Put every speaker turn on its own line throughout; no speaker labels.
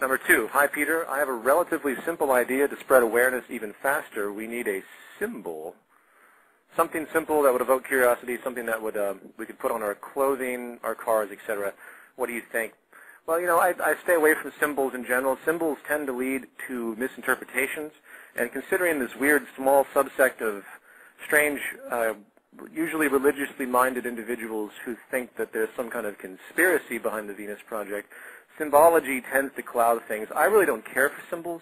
Number 2, hi Peter, I have a relatively simple idea to spread awareness even faster. We need a symbol. Something simple that would evoke curiosity, something that would we could put on our clothing, our cars, etc. What do you think? Well, you know, I stay away from symbols in general. Symbols tend to lead to misinterpretations, and considering this weird small subsect of strange, usually religiously minded individuals who think that there's some kind of conspiracy behind the Venus Project, symbology tends to cloud things. I really don't care for symbols.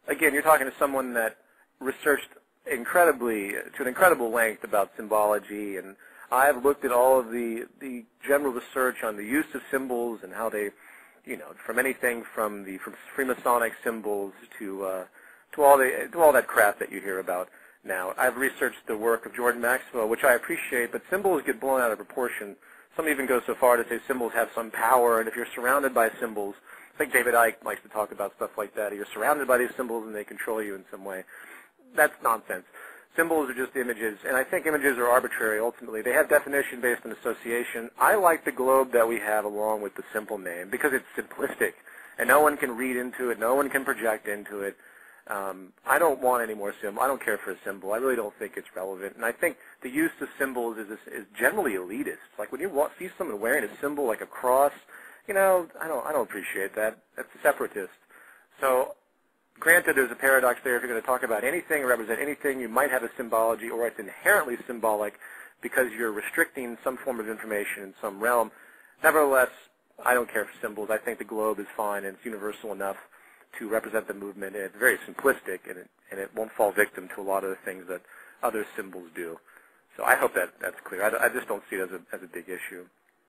Again, you're talking to someone that researched to an incredible length about symbology, and I've looked at all of the general research on the use of symbols and how they, you know, from anything from Freemasonic symbols to all that crap that you hear about now. I've researched the work of Jordan Maxwell, which I appreciate, but symbols get blown out of proportion. Some even go so far to say symbols have some power, and if you're surrounded by symbols, I think David Icke likes to talk about stuff like that. You're surrounded by these symbols and they control you in some way. That's nonsense. Symbols are just images, and I think images are arbitrary ultimately. They have definition based on association. I like the globe that we have along with the simple name because it's simplistic, and no one can read into it, no one can project into it. I don't want any more symbol. I don't care for a symbol. I really don't think it's relevant. And I think the use of symbols is generally elitist. Like when you see someone wearing a symbol like a cross, you know, I don't appreciate that. That's separatist. So granted, there's a paradox there. If you're going to talk about anything or represent anything, you might have a symbology, or it's inherently symbolic because you're restricting some form of information in some realm. Nevertheless, I don't care for symbols. I think the globe is fine and it's universal enough to represent the movement. And it's very simplistic, and it won't fall victim to a lot of the things that other symbols do. So I hope that's clear. I just don't see it as a big issue.